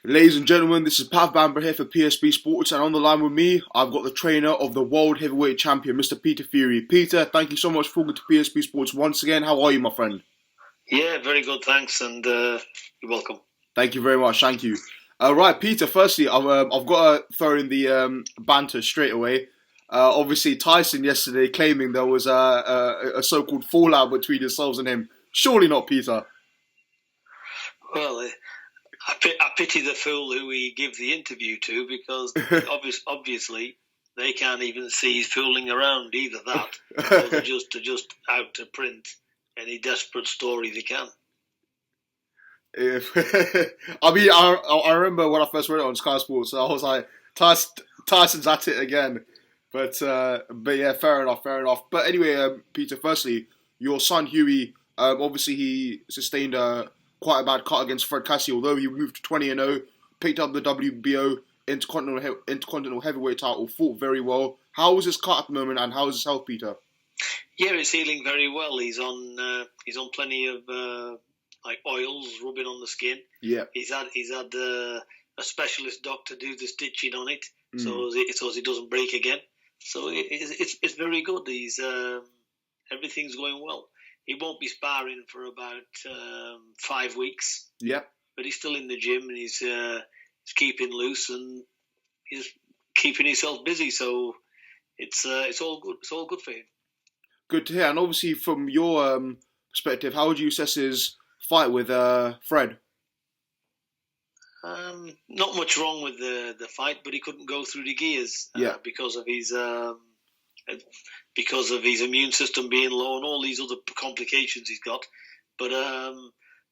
Ladies and gentlemen, this is Pav Bamber here for PSB Sports, and on the line with me, I've got the trainer of the World Heavyweight Champion, Mr. Peter Fury. Peter, thank you so much for talking to PSB Sports once again. How are you, my friend? Yeah, very good, thanks, and you're welcome. Thank you very much, thank you. Right, Peter, firstly, I've got to throw in the banter straight away. Obviously, Tyson yesterday claiming there was a so-called fallout between yourselves and him. Surely not, Peter. Well, I pity the fool who he gives the interview to, because obviously they can't even see he's fooling around, either that, or they're just out to print any desperate story they can. I mean, I remember when I first read it on Sky Sports, so I was like, Tyson's at it again. But yeah, fair enough. But anyway, Peter, firstly, your son Huey, obviously he sustained quite a bad cut against Fred Cassie, although he moved to 20-0, picked up the WBO Intercontinental Heavyweight title, fought very well. How is his cut at the moment, and how is his health, Peter? Yeah, he's healing very well. He's on plenty of like oils rubbing on the skin. Yeah, he's had a specialist doctor do the stitching on it, so it doesn't break again. So it's very good. He's everything's going well. He won't be sparring for about 5 weeks. Yeah, but he's still in the gym, and he's keeping loose, and he's keeping himself busy. So it's all good. It's all good for him. Good to hear. And obviously, from your perspective, how would you assess his fight with Fred? Not much wrong with the fight, but he couldn't go through the gears because of his immune system being low and all these other complications he's got. But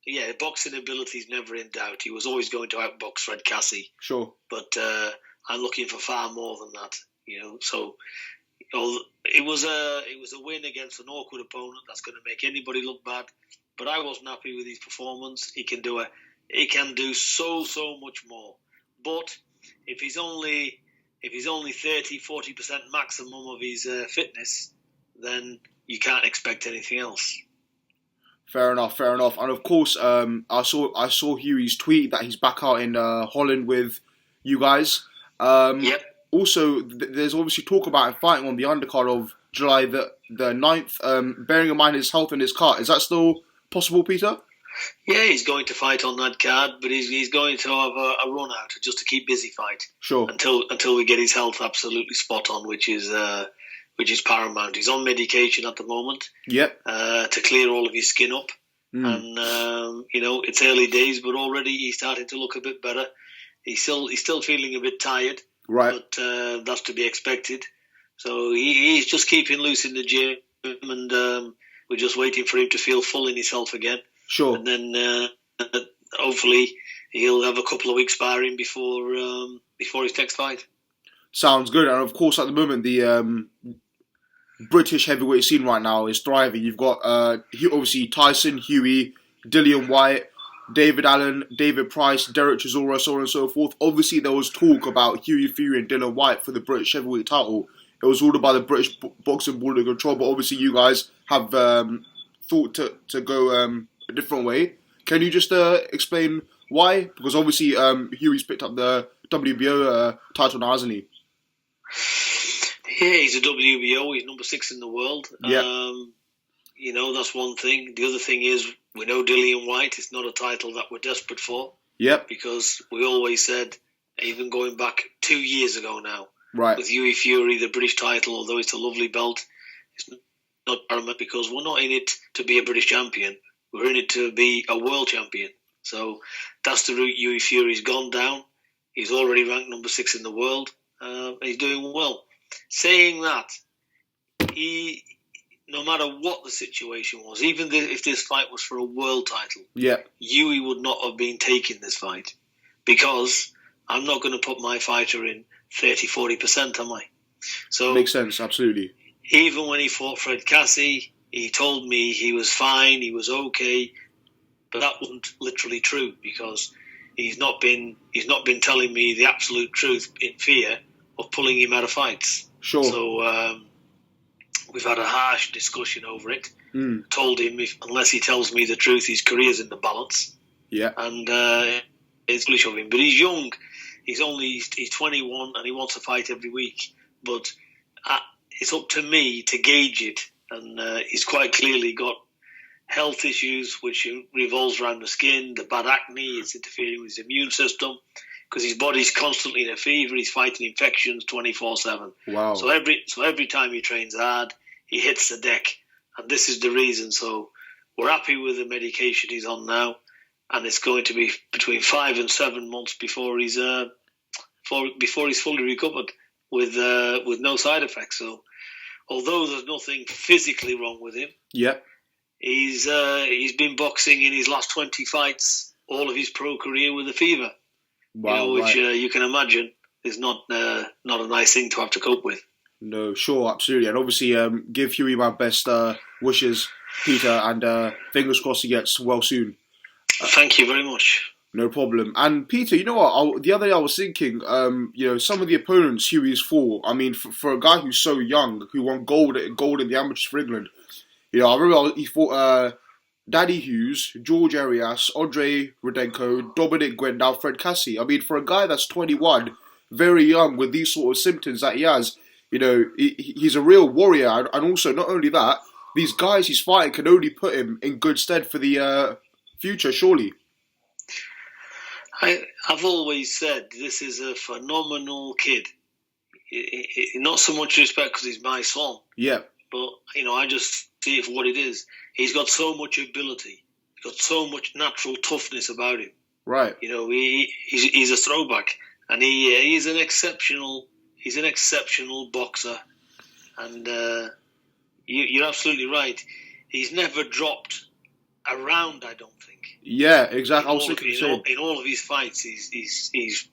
yeah, boxing ability is never in doubt. He was always going to outbox Fred Cassie. Sure. But I'm looking for far more than that. So it was a win against an awkward opponent that's going to make anybody look bad. But I wasn't happy with his performance. He can do so much more. But if he's only 30-40% maximum of his fitness, then you can't expect anything else. Fair enough. And of course, I saw Huey's tweet that he's back out in Holland with you guys. Yep. Also, there's obviously talk about him fighting on the undercard of July the 9th. Bearing in mind his health and his cut, is that still possible, Peter? Yeah, he's going to fight on that card, but he's going to have a run out just to keep busy fight. Sure. Until we get his health absolutely spot on, which is paramount. He's on medication at the moment. Yep. To clear all of his skin up, and it's early days, but already he's starting to look a bit better. He's still feeling a bit tired, right? But that's to be expected. So he's just keeping loose in the gym, and we're just waiting for him to feel full in himself again. Sure. And then hopefully he'll have a couple of weeks sparring before his next fight. Sounds good. And of course, at the moment, the British heavyweight scene right now is thriving. You've got obviously Tyson, Huey, DILLIAN, WHYTE, David Allen, David Price, Derek Chisora, so on and so forth. Obviously, there was talk about Huey Fury and DILLIAN WHYTE for the British heavyweight title. It was ordered by the British Boxing Board of Control, but obviously you guys have thought to go a different way. Can you just explain why? Because obviously Huey's picked up the WBO title now, hasn't he? Yeah, he's a WBO. He's number 6 in the world. Yeah. That's one thing. The other thing is we know DILLIAN WHYTE. It's not a title that we're desperate for. Yep. Because we always said, even going back 2 years ago now, right, with Huey Fury, the British title, although it's a lovely belt, it's not paramount because we're not in it to be a British champion. We're in it to be a world champion. So that's the route Huey Fury's gone down. He's already ranked number 6 in the world. He's doing well. Saying that, no matter what the situation was, even if this fight was for a world title, Huey would not have been taking this fight, because I'm not going to put my fighter in 30-40%, am I? So makes sense, absolutely. Even when he fought Fred Cassie, he told me he was fine, he was okay, but that wasn't literally true, because he's not been telling me the absolute truth in fear of pulling him out of fights. Sure. So we've had a harsh discussion over it. Told him unless he tells me the truth, his career's in the balance. Yeah. And It's foolish of him. But he's young. He's 21 and he wants to fight every week. But it's up to me to gauge it. And he's quite clearly got health issues, which revolves around the skin, the bad acne. It's interfering with his immune system because his body's constantly in a fever. He's fighting infections 24/7. Wow. So every time he trains hard, he hits the deck. And this is the reason. So we're happy with the medication he's on now. And it's going to be between 5 and 7 months before he's fully recovered with no side effects. So, although there's nothing physically wrong with him, he's been boxing in his last 20 fights, all of his pro career with a fever. Wow, which you can imagine is not a nice thing to have to cope with. No, sure, absolutely, and obviously, give Huey my best wishes, Peter, and fingers crossed he gets well soon. Thank you very much. No problem. And Peter, you know what? The other day I was thinking, some of the opponents Huey's fought. I mean, for a guy who's so young, who won gold in the amateurs for England, I remember he fought Daddy Hughes, George Arias, Andre Rudenko, Dominic Gwendal, Fred Cassie. I mean, for a guy that's 21, very young, with these sort of symptoms that he has, he's a real warrior. And also, not only that, these guys he's fighting can only put him in good stead for the future, surely. I've always said this is a phenomenal kid. Not so much respect because he's my son. Yeah. But, I just see it for what it is. He's got so much ability. He's got so much natural toughness about him. Right. He's a throwback. And he's an exceptional boxer. And you're absolutely right. He's never dropped a round, I don't think. Yeah, exactly. In all of his fights, he's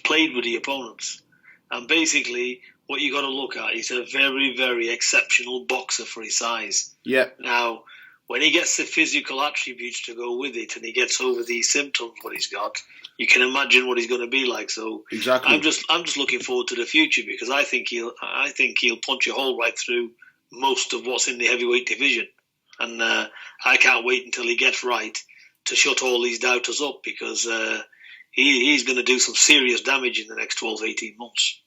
played with the opponents, and basically, what you got to look at, he's a very, very exceptional boxer for his size. Yeah. Now, when he gets the physical attributes to go with it, and he gets over these symptoms, what he's got, you can imagine what he's going to be like. So, exactly. I'm just looking forward to the future because I think he'll punch a hole right through most of what's in the heavyweight division, and I can't wait until he gets right to shut all these doubters up because he's going to do some serious damage in the next 12, 18 months.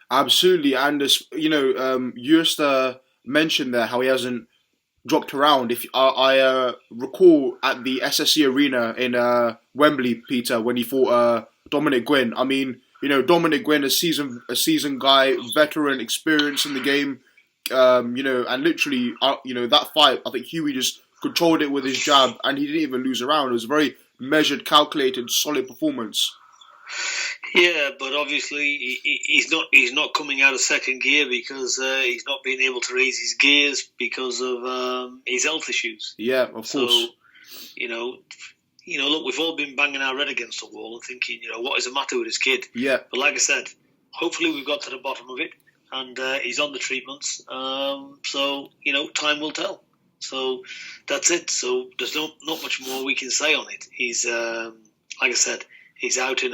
Absolutely. And, you just mentioned there how he hasn't dropped around. If I recall at the SSC Arena in Wembley, Peter, when he fought Dominic Gwynn. I mean, Dominic Gwynn, a seasoned guy, veteran, experience in the game, and literally, that fight, I think Huey just controlled it with his jab, and he didn't even lose a round. It was a very measured, calculated, solid performance. Yeah, but obviously he's not coming out of second gear because he's not being able to raise his gears because of his health issues. Yeah, of course. So, look, we've all been banging our head against the wall and thinking, what is the matter with this kid? Yeah. But like I said, hopefully we've got to the bottom of it, and he's on the treatments. So time will tell. So that's it. So there's not much more we can say on it. He's like I said, he's out in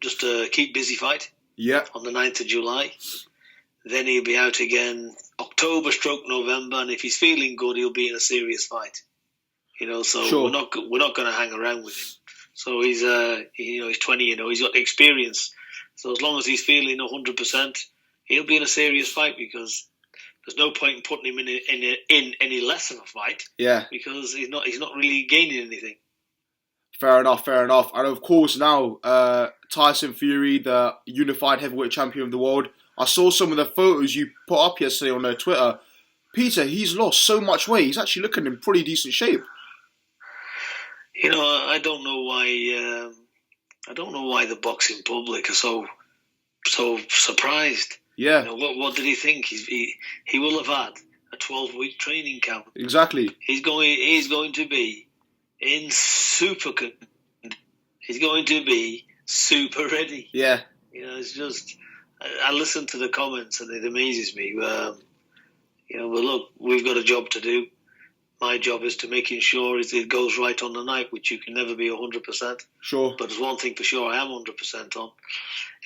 just a keep busy fight. Yeah. On the 9th of July. Then he'll be out again October/November, and if he's feeling good, he'll be in a serious fight. So sure. we're not going to hang around with him. So he's he's 20. He's got the experience. So as long as he's feeling 100%, he'll be in a serious fight because there's no point in putting him in any less of a fight. Yeah. Because he's not really gaining anything. Fair enough. And of course now, Tyson Fury, the unified heavyweight champion of the world. I saw some of the photos you put up yesterday on Twitter. Peter, he's lost so much weight. He's actually looking in pretty decent shape. I don't know why. I don't know why the boxing public are so surprised. Yeah. What did he think? He will have had a 12-week training camp. Exactly. He's going to be in super. He's going to be super ready. Yeah. It's just I listen to the comments and it amazes me. But look, we've got a job to do. My job is to making sure it goes right on the night, which you can never be 100%. Sure. But there's one thing for sure I am 100% on.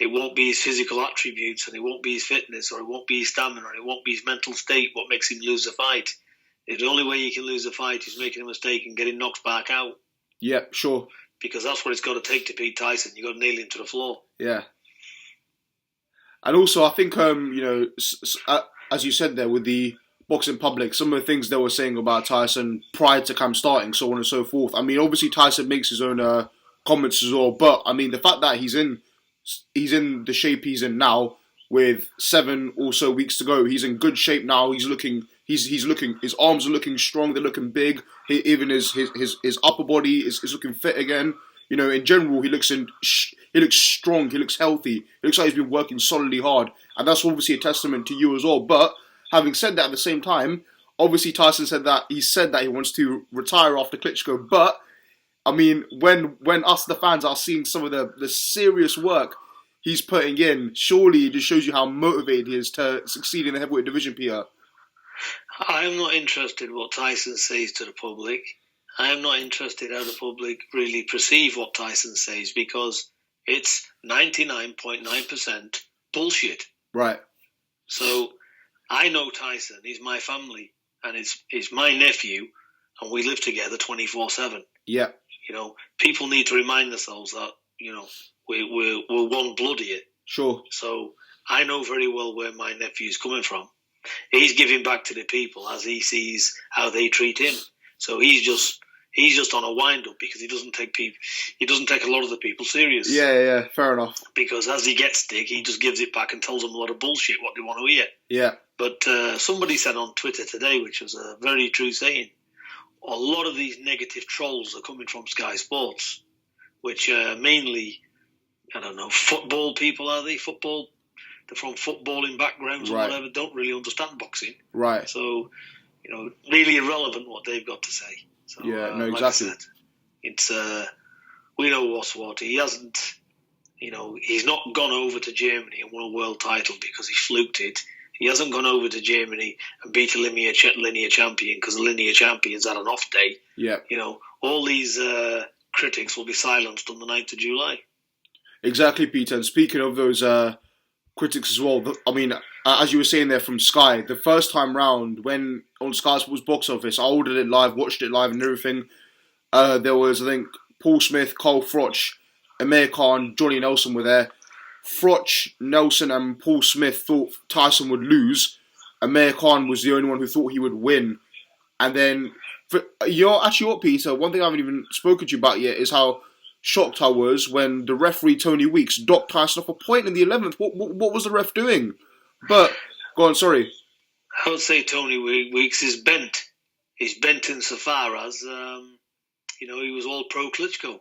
It won't be his physical attributes, and it won't be his fitness, or it won't be his stamina, or it won't be his mental state what makes him lose a fight. The only way you can lose a fight is making a mistake and getting knocked back out. Yeah, sure. because that's what it's got to take to beat Tyson. You got to nail him to the floor. Yeah. And also, I think, as you said there, with the boxing public, some of the things they were saying about Tyson prior to camp starting, so on and so forth. I mean, obviously Tyson makes his own comments as well, but I mean, the fact that he's in the shape he's in now, with 7 or so weeks to go, he's in good shape now. He's looking, his arms are looking strong. They're looking big. Even his upper body is looking fit again. You know, in general, he looks strong. He looks healthy. He looks like he's been working solidly hard, and that's obviously a testament to you as well. But having said that, at the same time, obviously Tyson said that he wants to retire after Klitschko. But I mean, when us the fans are seeing some of the serious work he's putting in, surely it just shows you how motivated he is to succeed in the heavyweight division, Peter. I am not interested in what Tyson says to the public. I am not interested how the public really perceive what Tyson says, because it's 99.9% bullshit. Right. So I know Tyson. He's my family, and it's my nephew, and we live together 24/7. Yeah. You know, people need to remind themselves that, you know, we're one blood here. Sure. So I know very well where my nephew's coming from. He's giving back to the people as he sees how they treat him. So he's just on a wind up, because he doesn't take a lot of the people serious. Yeah, fair enough. Because as he gets stick, he just gives it back and tells them a lot of bullshit what they want to hear. Yeah. But somebody said on Twitter today, which was a very true saying, a lot of these negative trolls are coming from Sky Sports, which are mainly, I don't know, football people, are they? They're from footballing backgrounds, right, or whatever, don't really understand boxing. Right. So, you know, really irrelevant what they've got to say. So, yeah, no, exactly. Like I said, it's, we know what's what. He hasn't, you know, he's not gone over to Germany and won a world title because he fluked it. He hasn't gone over to Germany and beat a linear champion because the linear champion's had an off day. Yeah. You know, all these critics will be silenced on the 9th of July. Exactly, Peter. And speaking of those critics as well, I mean, as you were saying there from Sky, the first time round when on Sky Sports box office, I ordered it live, watched it live and everything. There was, I think, Paul Smith, Carl Froch, Amir Khan, Johnny Nelson were there. Froch, Nelson and Paul Smith thought Tyson would lose. Amir Khan was the only one who thought he would win. And then, actually what, Peter, one thing I haven't even spoken to you about yet is how shocked I was when the referee, Tony Weeks, docked Tyson off a point in the 11th. What was the ref doing? But, go on, sorry. I would say Tony Weeks is bent. He's bent insofar as, you know, he was all pro Klitschko.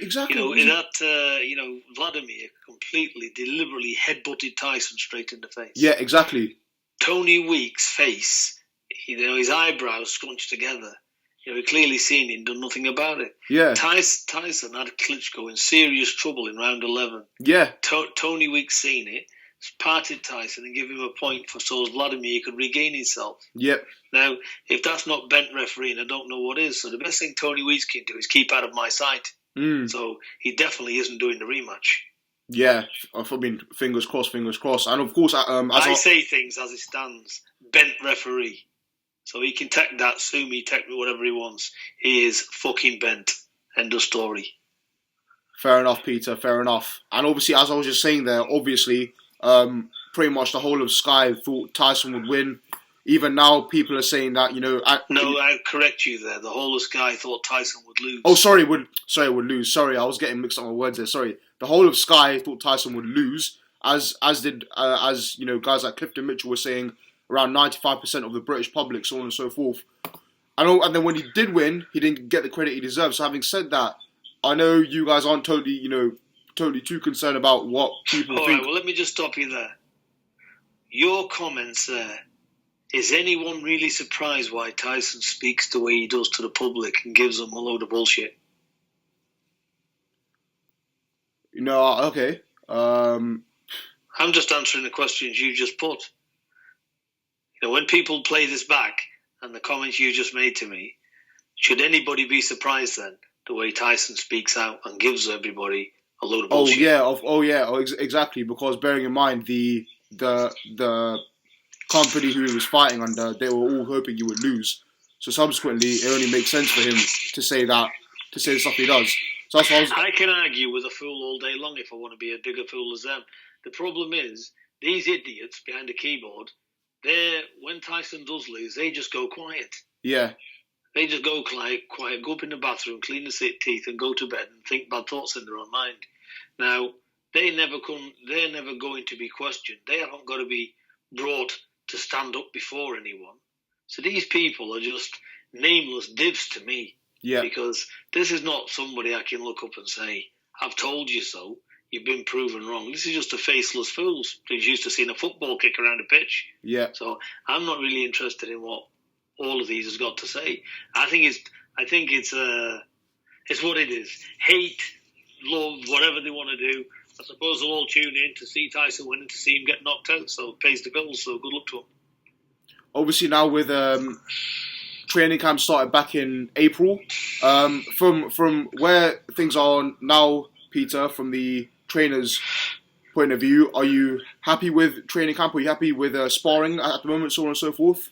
Exactly. You know, that Vladimir completely, deliberately headbutted Tyson straight in the face. Yeah, exactly. Tony Weeks' face, you know, his eyebrows scrunched together. You know, he clearly seen it and done nothing about it. Yeah. Tyson had Klitschko in serious trouble in round 11. Yeah. Tony Weeks seen it, parted Tyson and give him a point so as Vladimir could regain himself. Yep. Now, if that's not bent refereeing, I don't know what is. So the best thing Tony Weeks can do is keep out of my sight. So he definitely isn't doing the rematch. Yeah, I mean, fingers crossed. And of course, I say things as it stands. Bent referee. So he can take that, sue me, take me, whatever he wants. He is fucking bent. End of story. Fair enough, Peter, fair enough. And obviously, as I was just saying there, obviously, pretty much the whole of Sky thought Tyson would win. Even now, people are saying that, you know... I'll correct you there. The whole of Sky thought Tyson would lose. Oh, sorry, would lose. Sorry, I was getting mixed up my words there. Sorry. The whole of Sky thought Tyson would lose, as did, you know, guys like Clifton Mitchell were saying, around 95% of the British public, so on and so forth. And then when he did win, he didn't get the credit he deserved. So having said that, I know you guys aren't totally too concerned about what people think. All right, well, let me just stop you there. Your comments there. Is anyone really surprised why Tyson speaks the way he does to the public and gives them a load of bullshit? No, okay. I'm just answering the questions you just put. You know, when people play this back and the comments you just made to me, should anybody be surprised then the way Tyson speaks out and gives everybody a load of bullshit? Exactly. Because bearing in mind the company who he was fighting under, they were all hoping he would lose. So subsequently, it only makes sense for him to say that to say the stuff he does. So that's why I can argue with a fool all day long if I want to be a bigger fool as them. The problem is, these idiots behind the keyboard, when Tyson does lose, they just go quiet. Yeah. They just go quiet, go up in the bathroom, clean the teeth, and go to bed and think bad thoughts in their own mind. Now, they're never going to be questioned. They haven't got to be brought to stand up before anyone. So these people are just nameless divs to me. Yeah. Because this is not somebody I can look up and say, I've told you so. You've been proven wrong. This is just a faceless fools who's used to seeing a football kick around a pitch. Yeah. So I'm not really interested in what all of these has got to say. I think it's what it is. Hate, love, whatever they want to do. I suppose they'll all tune in to see Tyson win and to see him get knocked out. So it pays the bills. So good luck to him. Obviously now with training camp started back in April. From where things are now, Peter, from the trainer's point of view, are you happy with training camp? Are you happy with sparring at the moment, so on and so forth?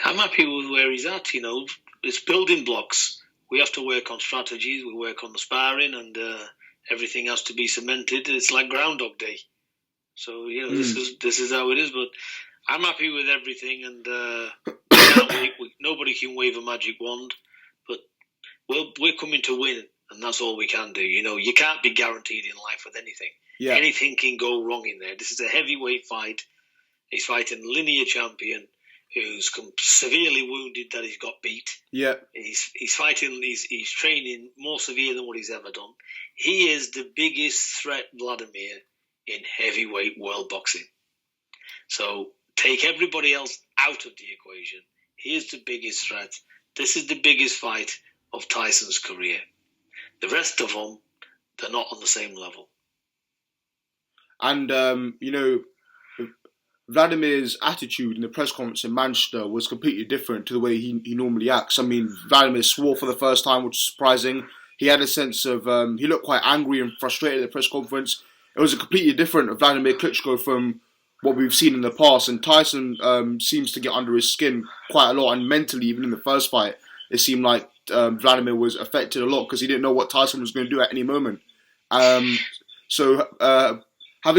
I'm happy with where he's at. It's building blocks. We have to work on strategies. We work on the sparring, and everything has to be cemented. It's like Groundhog Day. So this is how it is. But I'm happy with everything, and nobody can wave a magic wand. But we're coming to win, and that's all we can do. You can't be guaranteed in life with anything. Yeah. Anything can go wrong in there. This is a heavyweight fight. He's fighting linear champion who's severely wounded that he's got beat. Yeah. He's fighting. He's training more severe than what he's ever done. He is the biggest threat, Vladimir, in heavyweight world boxing. So take everybody else out of the equation. He is the biggest threat. This is the biggest fight of Tyson's career. The rest of them, they're not on the same level. And, Vladimir's attitude in the press conference in Manchester was completely different to the way he normally acts. I mean, Vladimir swore for the first time, which is surprising. He had a sense of, he looked quite angry and frustrated at the press conference. It was a completely different Vladimir Klitschko from what we've seen in the past. And Tyson seems to get under his skin quite a lot. And mentally, even in the first fight, it seemed like Vladimir was affected a lot because he didn't know what Tyson was going to do at any moment. Having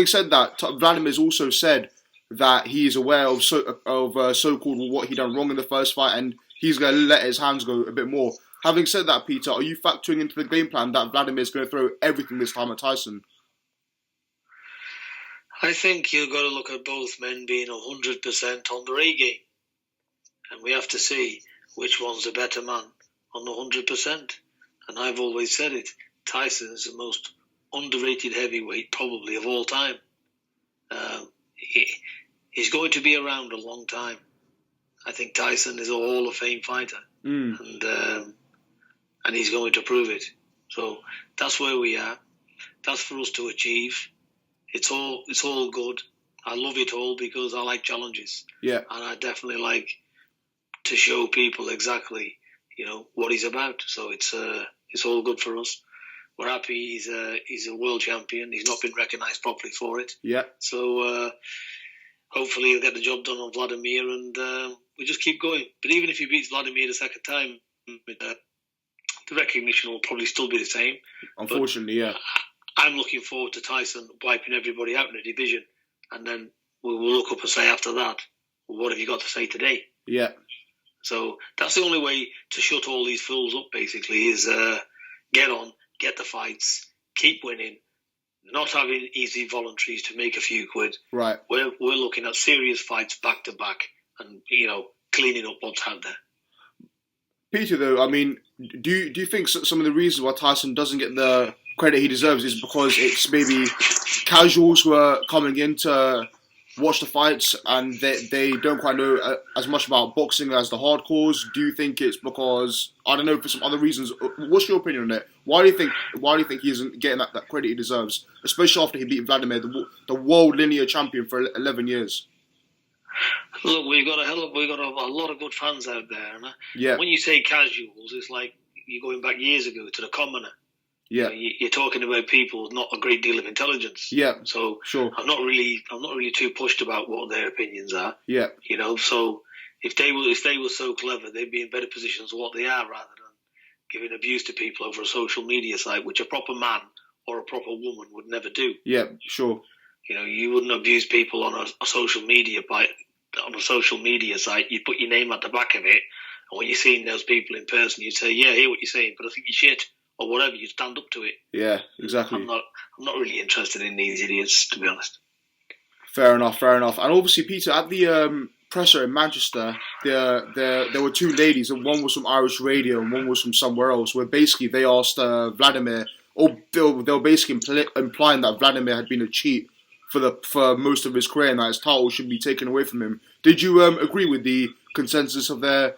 said that, Vladimir's also said that he is aware of so-called what he done wrong in the first fight, and he's going to let his hands go a bit more. Having said that, Peter, are you factoring into the game plan that Vladimir is going to throw everything this time at Tyson? I think you've got to look at both men being 100% on their A game, and we have to see which one's the better man on the 100%. And I've always said it: Tyson is the most underrated heavyweight probably of all time. He's going to be around a long time. I think Tyson is a Hall of Fame fighter, and he's going to prove it. So that's where we are. That's for us to achieve. It's all good. I love it all because I like challenges. Yeah, and I definitely like to show people exactly what he's about. So it's all good for us. We're happy he's a world champion. He's not been recognised properly for it. Yeah. So hopefully he'll get the job done on Vladimir, and we just keep going. But even if he beats Vladimir the second time, the recognition will probably still be the same. Unfortunately, yeah. I'm looking forward to Tyson wiping everybody out in the division, and then we'll look up and say after that, well, what have you got to say today? Yeah. So that's the only way to shut all these fools up, basically, is get on, get the fights, keep winning, not having easy voluntaries to make a few quid. Right. We're looking at serious fights back to back, and cleaning up what's out there. Peter, though, I mean, do you think some of the reasons why Tyson doesn't get the credit he deserves is because it's maybe casuals who are coming in to watch the fights and they don't quite know as much about boxing as the hardcores? Do you think it's because, I don't know, for some other reasons? What's your opinion on it? Why do you think he isn't getting that credit he deserves, especially after he beat Vladimir, the world linear champion for 11 years? Look, we've got a lot of good fans out there, and when you say casuals, it's like you're going back years ago to the commoner. Yeah, you're talking about people with not a great deal of intelligence. Yeah, so sure. I'm not really too pushed about what their opinions are. Yeah, so if they were so clever, they'd be in better positions than what they are, rather than giving abuse to people over a social media site, which a proper man or a proper woman would never do. Yeah, sure. You know, you wouldn't abuse people on a social media site. You'd put your name at the back of it, and when you're seeing those people in person, you'd say, "Yeah, I hear what you're saying, but I think you're shit," or whatever. You'd stand up to it. Yeah, exactly. I'm not really interested in these idiots, to be honest. Fair enough. And obviously, Peter, at the presser in Manchester, there were two ladies, and one was from Irish radio and one was from somewhere else, where basically they asked Vladimir, or they were basically implying that Vladimir had been a cheat for most of his career and that his title should be taken away from him. Did you agree with the consensus of their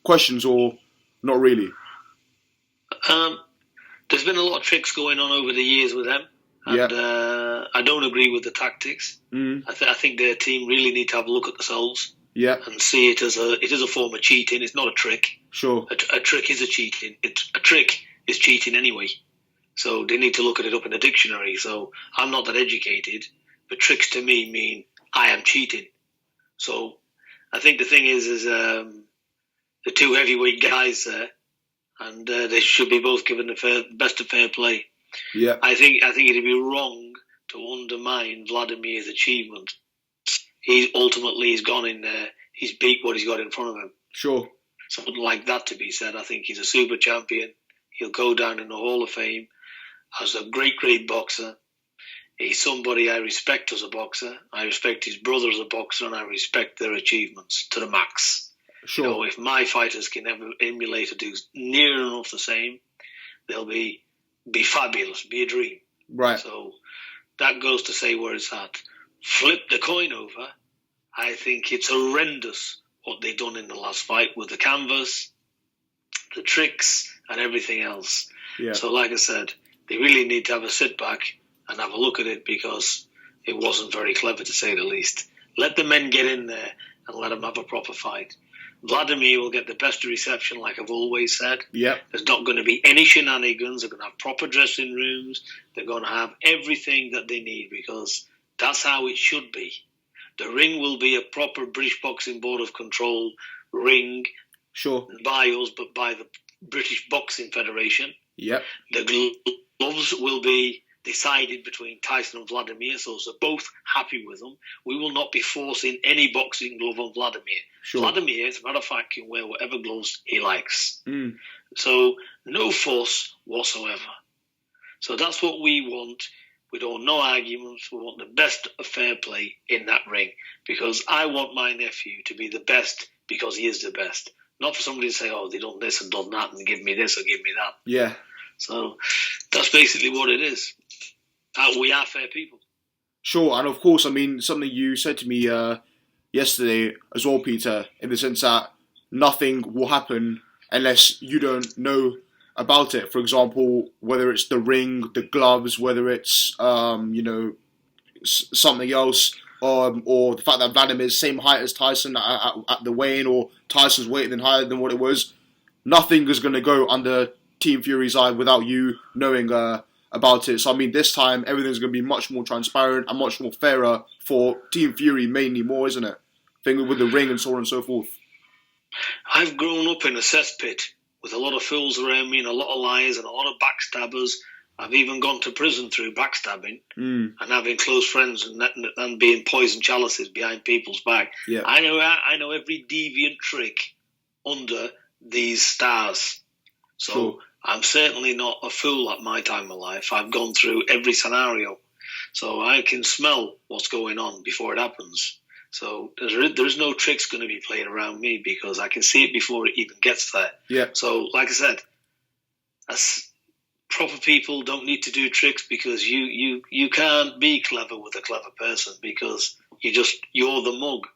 questions, or not really? There's been a lot of tricks going on over the years with them. And I don't agree with the tactics. I think their team really need to have a look at themselves and see it as a form of cheating. It's not a trick. Sure. A trick is a cheating. A trick is cheating anyway. So they need to look at it up in a dictionary. So I'm not that educated, but tricks to me mean I am cheating. So I think the thing is the two heavyweight guys there, and they should be both given the best of fair play. Yeah, I think it'd be wrong to undermine Vladimir's achievement. He's gone in there. He's beat what he's got in front of him. Sure. Something like that to be said. I think he's a super champion. He'll go down in the Hall of Fame as a great boxer. He's somebody I respect as a boxer. I respect his brother as a boxer, and I respect their achievements to the max. Sure. You know, if my fighters can ever emulate or do near enough the same, they'll be fabulous, be a dream. Right. So that goes to say where it's at. Flip the coin over. I think it's horrendous what they've done in the last fight with the canvas, the tricks, and everything else. Yeah. So like I said, they really need to have a sit back and have a look at it, because it wasn't very clever, to say the least. Let the men get in there and let them have a proper fight. Vladimir will get the best reception, like I've always said. Yep. There's not going to be any shenanigans. They're going to have proper dressing rooms. They're going to have everything that they need, because that's how it should be. The ring will be a proper British Boxing Board of Control ring. Sure. By us, but by the British Boxing Federation. Yep. The gloves will be decided between Tyson and Vladimir, so they're both happy with them. We will not be forcing any boxing glove on Vladimir. Sure. Vladimir, as a matter of fact, can wear whatever gloves he likes. So no fuss whatsoever. So that's what we want. We don't want no arguments. We want the best of fair play in that ring, because I want my nephew to be the best because he is the best. Not for somebody to say, oh, they done this and done that and give me this or give me that. Yeah. So that's basically what it is. We are fair people. Sure, and of course, I mean, something you said to me yesterday as well, Peter, in the sense that nothing will happen unless you don't know about it. For example, whether it's the ring, the gloves, whether it's, something else, or the fact that Vladimir's the same height as Tyson at the weigh-in, or Tyson's weight then higher than what it was. Nothing is going to go under Team Fury's eye without you knowing about it. So, I mean, this time, everything's going to be much more transparent and much more fairer for Team Fury, mainly more, isn't it? Thing with the ring and so on and so forth. I've grown up in a cesspit with a lot of fools around me and a lot of liars and a lot of backstabbers. I've even gone to prison through backstabbing and having close friends and being poison chalices behind people's back. Yeah. I know every deviant trick under these stars. So sure. I'm certainly not a fool at my time of life. I've gone through every scenario. So I can smell what's going on before it happens. So there's no tricks going to be played around me, because I can see it before it even gets there. Yeah. So, like I said, as proper people don't need to do tricks, because you can't be clever with a clever person, because you're the mug.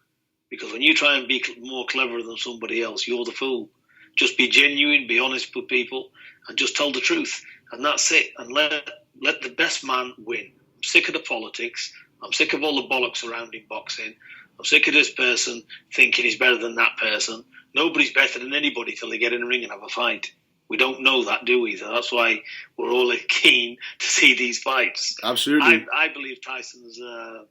Because when you try and be more clever than somebody else, you're the fool. Just be genuine, be honest with people, and just tell the truth. And that's it. And let the best man win. I'm sick of the politics. I'm sick of all the bollocks surrounding boxing. I'm sick of this person thinking he's better than that person. Nobody's better than anybody till they get in the ring and have a fight. We don't know that, do we? So that's why we're all keen to see these fights. Absolutely. I believe Tyson's one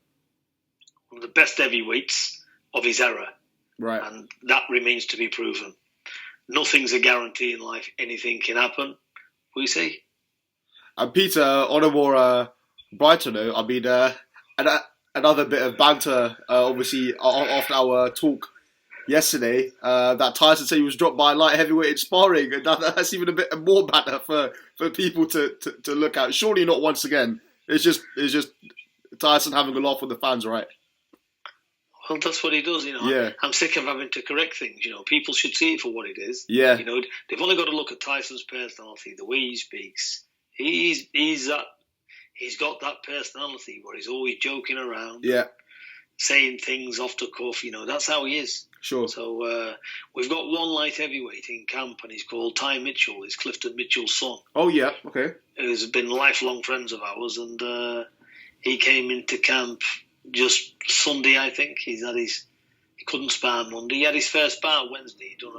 of the best heavyweights of his era. Right. And that remains to be proven. nothing's a guarantee in life. Anything can happen. We see. And Peter, on a more brighter note, I mean, another bit of banter, obviously, after our talk yesterday, that Tyson said he was dropped by a light heavyweight in sparring, and that's even a bit more banter for people to look at. Surely not once again. It's just Tyson having a laugh with the fans, right? Well, that's what he does, Yeah. I'm sick of having to correct things, People should see it for what it is. Yeah. They've only got to look at Tyson's personality, the way he speaks. He's got that personality where he's always joking around. Yeah. Saying things off the cuff, that's how he is. Sure. So we've got one light heavyweight in camp, and he's called Ty Mitchell. He's Clifton Mitchell's son. Oh, yeah, okay. Who's been lifelong friends of ours, and he came into camp just Sunday, I think. He couldn't spar Monday. He had his first spar Wednesday. He'd done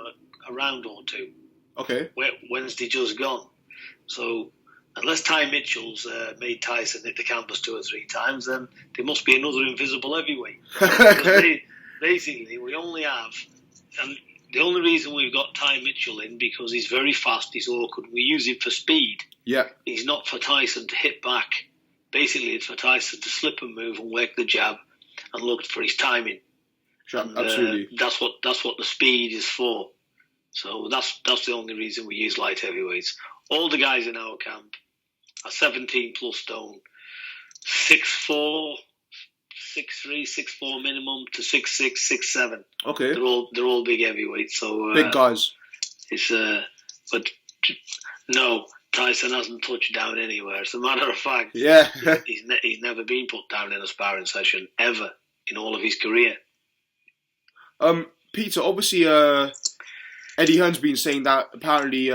a round or two. Okay. Wednesday just gone. So unless Ty Mitchell's made Tyson hit the canvas 2 or 3 times, then there must be another invisible heavyweight. Basically, we only have, and the only reason we've got Ty Mitchell in, because he's very fast, he's awkward. We use him for speed. Yeah. He's not for Tyson to hit back. Basically, it's for Tyson to slip and move and work the jab and look for his timing. Sure, and, absolutely. That's what the speed is for. So that's the only reason we use light heavyweights. All the guys in our camp are 17 plus stone, 6'4", 6'3", 6'4" minimum to 6'6", 6'7". Okay. They're all big heavyweights. So big guys. It's but no, Tyson hasn't touched down anywhere. As a matter of fact, yeah, he's never been put down in a sparring session ever in all of his career. Peter, obviously, Eddie Hearn's been saying that apparently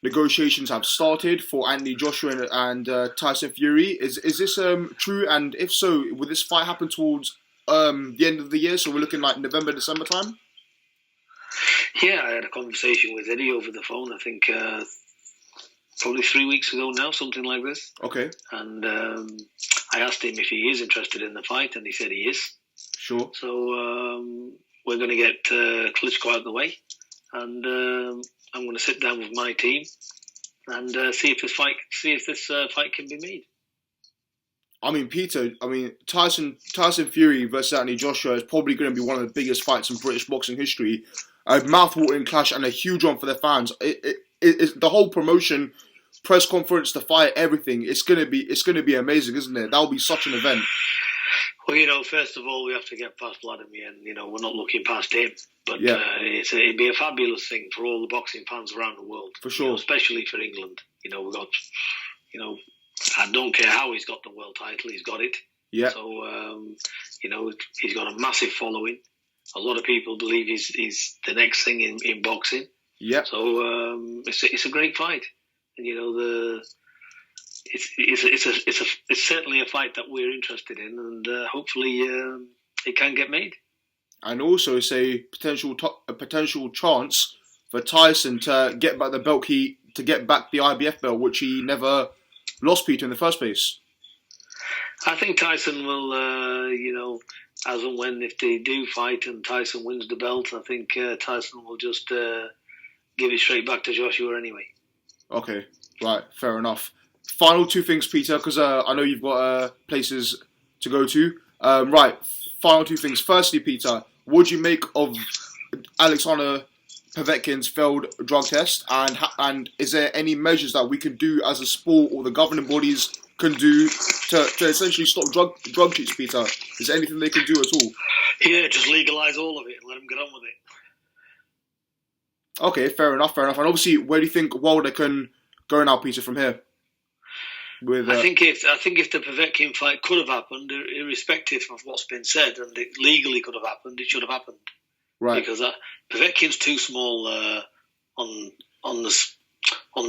negotiations have started for Anthony Joshua and Tyson Fury. Is this true? And if so, will this fight happen towards the end of the year? So we're looking like November, December time? Yeah, I had a conversation with Eddie over the phone, I think probably 3 weeks ago now, something like this. Okay. And I asked him if he is interested in the fight, and he said he is. Sure. So we're going to get Klitschko out of the way, and I'm going to sit down with my team and see if this fight can be made. I mean, Peter, Tyson Fury versus Anthony Joshua is probably going to be one of the biggest fights in British boxing history. A mouth-watering clash and a huge one for the fans. It's the whole promotion, press conference, the fight, everything. It's going to be amazing, isn't it? That will be such an event. Well, first of all, we have to get past Vladimir, and we're not looking past him. But yeah. It'd be a fabulous thing for all the boxing fans around the world, for sure, especially for England. We've got, I don't care how he's got the world title, he's got it. Yeah. So he's got a massive following. A lot of people believe he's the next thing in boxing. Yeah. So it's a great fight, and it's certainly a fight that we're interested in, and hopefully it can get made. And also, it's a potential chance for Tyson to get back the belt to get back the IBF belt, which he never lost, Peter, in the first place. I think Tyson will, as and when, if they do fight and Tyson wins the belt, I think Tyson will just give it straight back to Joshua anyway. Okay, right, fair enough. Final 2 things, Peter, because I know you've got places to go to. Right, final 2 things. Firstly, Peter, what do you make of Alexander Povetkin's failed drug test? And is there any measures that we can do as a sport or the governing bodies can do to essentially stop drug use, Peter? Is there anything they can do at all? Yeah, just legalise all of it and let them get on with it. Okay, fair enough. And obviously, where do you think Wilder can go now, Peter, from here? I think if the Povetkin fight could have happened, irrespective of what's been said, and it legally could have happened, it should have happened. Right. Because Povetkin's too small on the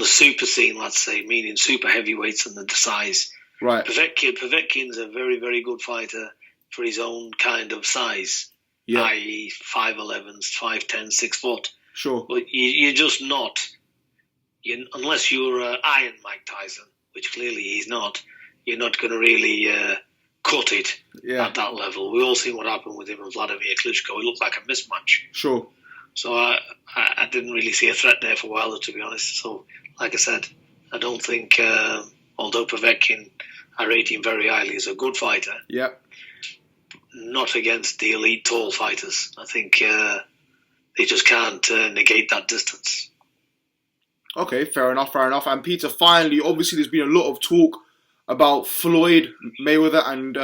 super scene, let's say, meaning super heavyweights and the size. Right. Povetkin's a very, very good fighter for his own kind of size, i.e. 5'11", 5'10", 6 foot. Sure. But you're just not, unless you're Iron Mike Tyson, which clearly he's not, you're not going to really cut it at that level. We all seen what happened with him and Vladimir Klitschko. It looked like a mismatch. Sure. So I didn't really see a threat there for Wilder, to be honest. So, like I said, I don't think, although Povetkin, I rate him very highly as a good fighter. Yeah. Not against the elite tall fighters. I think they just can't negate that distance. Okay, fair enough. And Peter, finally, obviously there's been a lot of talk about Floyd Mayweather and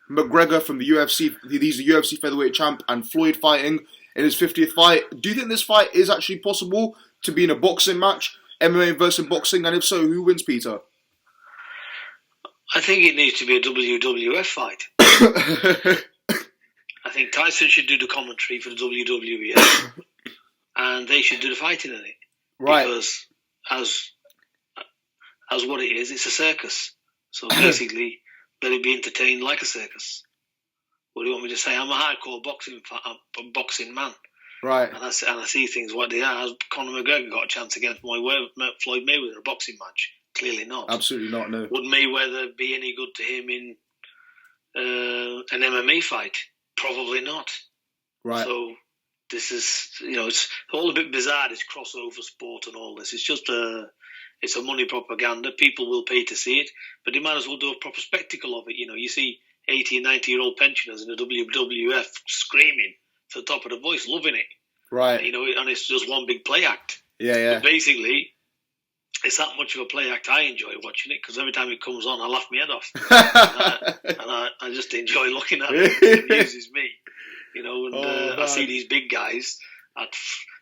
McGregor from the UFC. He's the UFC featherweight champ, and Floyd fighting in his 50th fight. Do you think this fight is actually possible to be in a boxing match, MMA versus boxing? And if so, who wins, Peter? I think it needs to be a WWF fight. I think Tyson should do the commentary for the WWF, and they should do the fighting in it. Right. Because as what it is, it's a circus. So basically, let it be entertained like a circus. What do you want me to say? I'm a hardcore boxing man. Right. And I see things what they are. Has Conor McGregor got a chance against Floyd Mayweather in a boxing match? Clearly not. Absolutely not, no. Would Mayweather be any good to him in an MMA fight? Probably not. Right. So this is, it's all a bit bizarre, this crossover sport and all this. It's just it's a money propaganda. People will pay to see it, but they might as well do a proper spectacle of it. You see 80 and 90-year-old pensioners in the WWF screaming to the top of the voice, loving it. Right. And it's just one big play act. Yeah. But basically, it's that much of a play act. I enjoy watching it because every time it comes on, I laugh my head off. and I just enjoy looking at it. It amuses me. I see these big guys at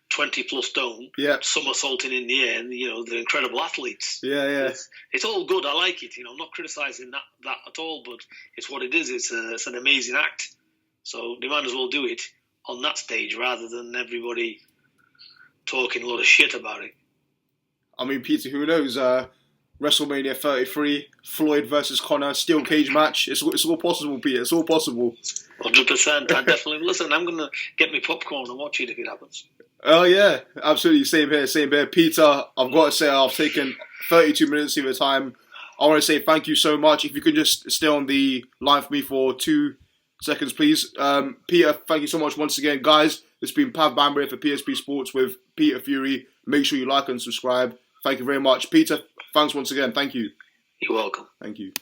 20 plus stone, somersaulting in the air, and they're incredible athletes. Yeah. It's all good. I like it. I'm not criticising that at all, but it's what it is. It's an amazing act. So they might as well do it on that stage rather than everybody talking a lot of shit about it. I mean, Peter, who knows? WrestleMania 33, Floyd versus Conor, steel cage match. It's all possible, Peter. It's all possible. 100%. I definitely listen. I'm gonna get me popcorn and watch it if it happens. Oh yeah, absolutely. Same here. Peter, I've got to say I've taken 32 minutes of your time. I want to say thank you so much. If you could just stay on the line for me for 2 seconds, please. Peter, thank you so much once again, guys. It's been Pav Bambury for PSP Sports with Peter Fury. Make sure you like and subscribe. Thank you very much, Peter. Thanks once again. Thank you. You're welcome. Thank you.